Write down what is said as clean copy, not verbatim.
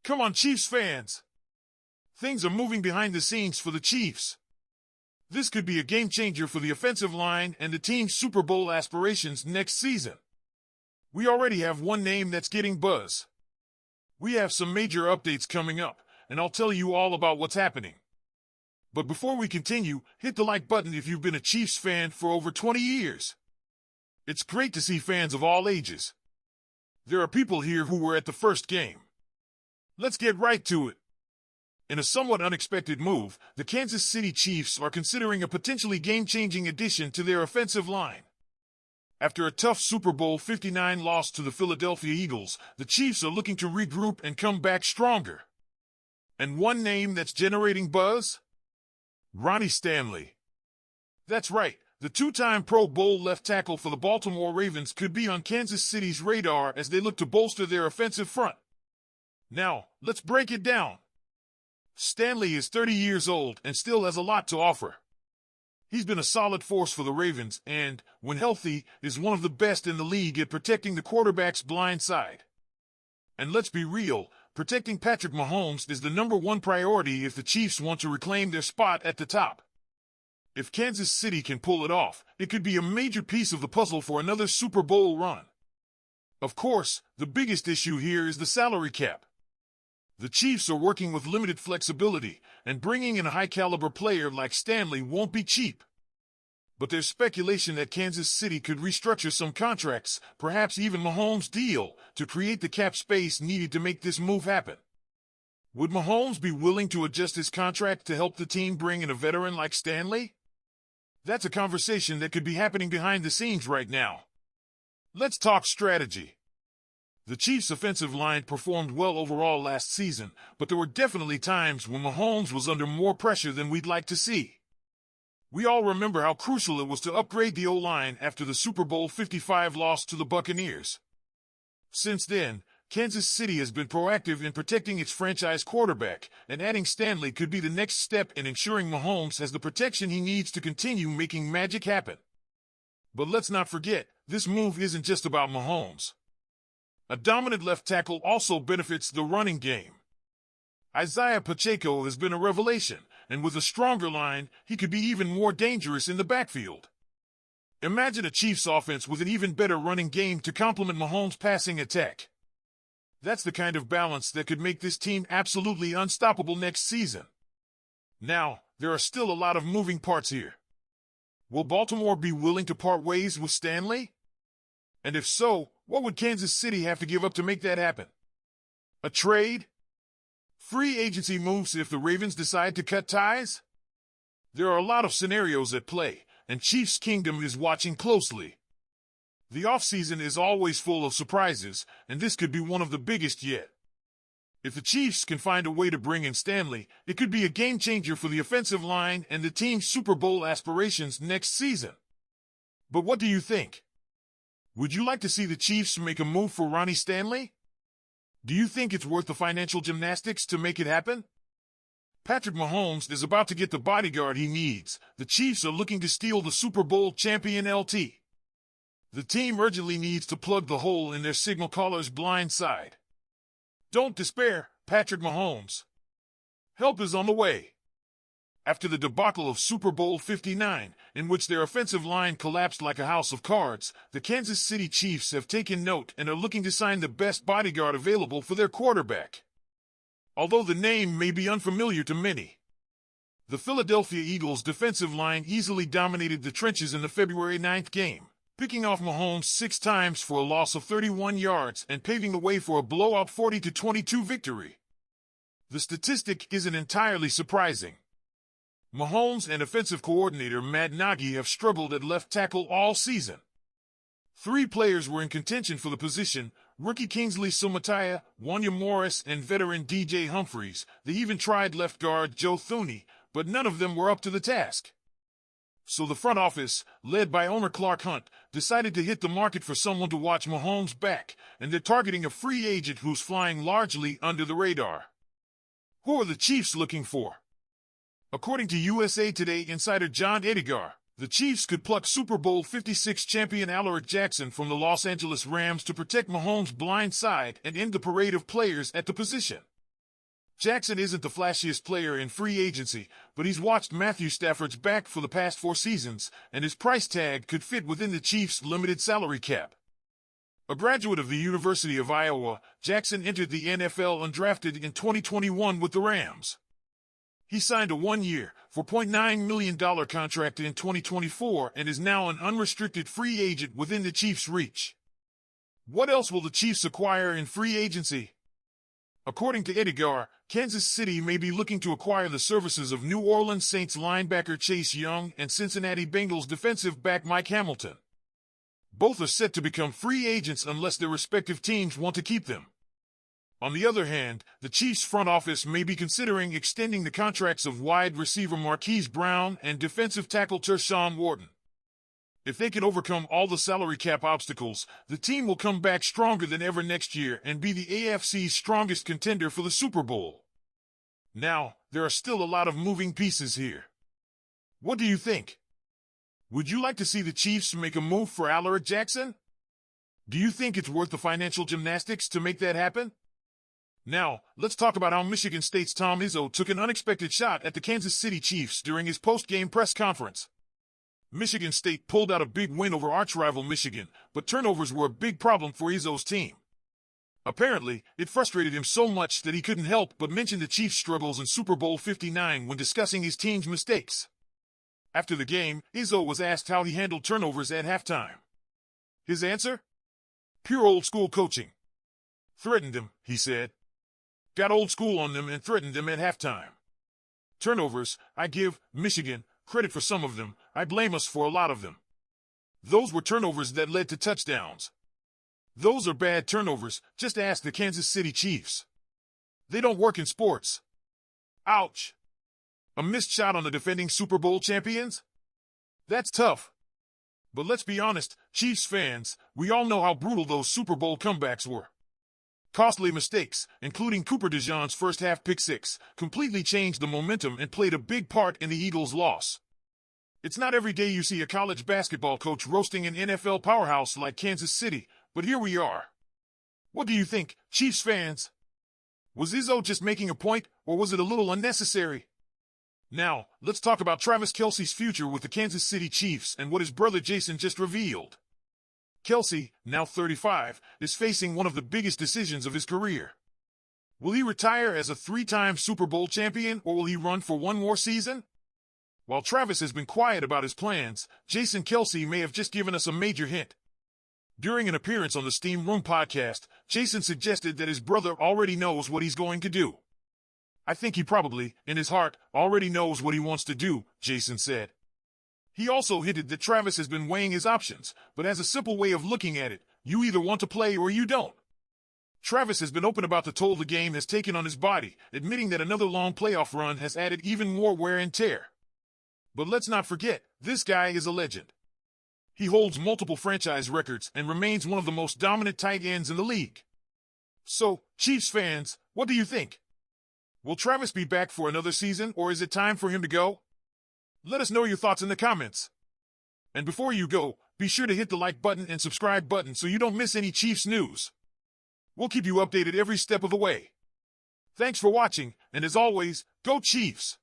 Come on, Chiefs fans! Things are moving behind the scenes for the Chiefs. This could be a game changer for the offensive line and the team's Super Bowl aspirations next season. We already have one name that's getting buzz. We have some major updates coming up, and I'll tell you all about what's happening. But before we continue, hit the like button if you've been a Chiefs fan for over 20 years. It's great to see fans of all ages. There are people here who were at the first game. Let's get right to it. In a somewhat unexpected move, the Kansas City Chiefs are considering a potentially game-changing addition to their offensive line. After a tough Super Bowl 59 loss to the Philadelphia Eagles, the Chiefs are looking to regroup and come back stronger. And one name that's generating buzz? Ronnie Stanley. That's right, the two-time Pro Bowl left tackle for the Baltimore Ravens could be on Kansas City's radar as they look to bolster their offensive front. Now, let's break it down. Stanley is 30 years old and still has a lot to offer. He's been a solid force for the Ravens and, when healthy, is one of the best in the league at protecting the quarterback's blind side. And let's be real, protecting Patrick Mahomes is the #1 priority if the Chiefs want to reclaim their spot at the top. If Kansas City can pull it off, it could be a major piece of the puzzle for another Super Bowl run. Of course, the biggest issue here is the salary cap. The Chiefs are working with limited flexibility, and bringing in a high-caliber player like Stanley won't be cheap. But there's speculation that Kansas City could restructure some contracts, perhaps even Mahomes' deal, to create the cap space needed to make this move happen. Would Mahomes be willing to adjust his contract to help the team bring in a veteran like Stanley? That's a conversation that could be happening behind the scenes right now. Let's talk strategy. The Chiefs' offensive line performed well overall last season, but there were definitely times when Mahomes was under more pressure than we'd like to see. We all remember how crucial it was to upgrade the O-line after the Super Bowl 55 loss to the Buccaneers. Since then, Kansas City has been proactive in protecting its franchise quarterback, and adding Stanley could be the next step in ensuring Mahomes has the protection he needs to continue making magic happen. But let's not forget, this move isn't just about Mahomes. A dominant left tackle also benefits the running game. Isaiah Pacheco has been a revelation, and with a stronger line, he could be even more dangerous in the backfield. Imagine a Chiefs offense with an even better running game to complement Mahomes' passing attack. That's the kind of balance that could make this team absolutely unstoppable next season. Now, there are still a lot of moving parts here. Will Baltimore be willing to part ways with Stanley? And if so, what would Kansas City have to give up to make that happen? A trade? Free agency moves if the Ravens decide to cut ties? There are a lot of scenarios at play, and Chiefs Kingdom is watching closely. The offseason is always full of surprises, and this could be one of the biggest yet. If the Chiefs can find a way to bring in Stanley, it could be a game changer for the offensive line and the team's Super Bowl aspirations next season. But what do you think? Would you like to see the Chiefs make a move for Ronnie Stanley? Do you think it's worth the financial gymnastics to make it happen? Patrick Mahomes is about to get the bodyguard he needs. The Chiefs are looking to steal the Super Bowl champion LT. The team urgently needs to plug the hole in their signal caller's blind side. Don't despair, Patrick Mahomes. Help is on the way. After the debacle of Super Bowl 59, in which their offensive line collapsed like a house of cards, the Kansas City Chiefs have taken note and are looking to sign the best bodyguard available for their quarterback. Although the name may be unfamiliar to many. The Philadelphia Eagles' defensive line easily dominated the trenches in the February 9th game, picking off Mahomes 6 times for a loss of 31 yards and paving the way for a blowout 40-22 victory. The statistic isn't entirely surprising. Mahomes and offensive coordinator Matt Nagy have struggled at left tackle all season. 3 players were in contention for the position: rookie Kingsley Sumatia, Wanya Morris, and veteran DJ Humphries. They even tried left guard Joe Thuney, but none of them were up to the task. So the front office, led by owner Clark Hunt, decided to hit the market for someone to watch Mahomes back, and they're targeting a free agent who's flying largely under the radar. Who are the Chiefs looking for? According to USA Today insider John Edgar, the Chiefs could pluck Super Bowl 56 champion Alaric Jackson from the Los Angeles Rams to protect Mahomes' blind side and end the parade of players at the position. Jackson isn't the flashiest player in free agency, but he's watched Matthew Stafford's back for the past 4 seasons, and his price tag could fit within the Chiefs' limited salary cap. A graduate of the University of Iowa, Jackson entered the NFL undrafted in 2021 with the Rams. He signed a 1-year, $4.9 million contract in 2024 and is now an unrestricted free agent within the Chiefs' reach. What else will the Chiefs acquire in free agency? According to Edgar, Kansas City may be looking to acquire the services of New Orleans Saints linebacker Chase Young and Cincinnati Bengals defensive back Mike Hamilton. Both are set to become free agents unless their respective teams want to keep them. On the other hand, the Chiefs front office may be considering extending the contracts of wide receiver Marquise Brown and defensive tackle Tershawn Wharton. If they can overcome all the salary cap obstacles, the team will come back stronger than ever next year and be the AFC's strongest contender for the Super Bowl. Now, there are still a lot of moving pieces here. What do you think? Would you like to see the Chiefs make a move for Alaric Jackson? Do you think it's worth the financial gymnastics to make that happen? Now, let's talk about how Michigan State's Tom Izzo took an unexpected shot at the Kansas City Chiefs during his post-game press conference. Michigan State pulled out a big win over arch-rival Michigan, but turnovers were a big problem for Izzo's team. Apparently, it frustrated him so much that he couldn't help but mention the Chiefs' struggles in Super Bowl 59 when discussing his team's mistakes. After the game, Izzo was asked how he handled turnovers at halftime. His answer? Pure old-school coaching. Threatened them, he said. Got old school on them and threatened them at halftime. Turnovers, I give Michigan credit for some of them, I blame us for a lot of them. Those were turnovers that led to touchdowns. Those are bad turnovers, just ask the Kansas City Chiefs. They don't work in sports. Ouch. A missed shot on the defending Super Bowl champions? That's tough. But let's be honest, Chiefs fans, we all know how brutal those Super Bowl comebacks were. Costly mistakes, including Cooper DeJean's first-half pick-six, completely changed the momentum and played a big part in the Eagles' loss. It's not every day you see a college basketball coach roasting an NFL powerhouse like Kansas City, but here we are. What do you think, Chiefs fans? Was Izzo just making a point, or was it a little unnecessary? Now, let's talk about Travis Kelce's future with the Kansas City Chiefs and what his brother Jason just revealed. Kelce, now 35, is facing one of the biggest decisions of his career. Will he retire as a 3-time Super Bowl champion, or will he run for one more season? While Travis has been quiet about his plans, Jason Kelce may have just given us a major hint. During an appearance on the Steam Room podcast, Jason suggested that his brother already knows what he's going to do. I think he probably, in his heart, already knows what he wants to do, Jason said. He also hinted that Travis has been weighing his options, but has a simple way of looking at it: you either want to play or you don't. Travis has been open about the toll the game has taken on his body, admitting that another long playoff run has added even more wear and tear. But let's not forget, this guy is a legend. He holds multiple franchise records and remains one of the most dominant tight ends in the league. So, Chiefs fans, what do you think? Will Travis be back for another season, or is it time for him to go? Let us know your thoughts in the comments. And before you go, be sure to hit the like button and subscribe button so you don't miss any Chiefs news. We'll keep you updated every step of the way. Thanks for watching, and as always, go Chiefs!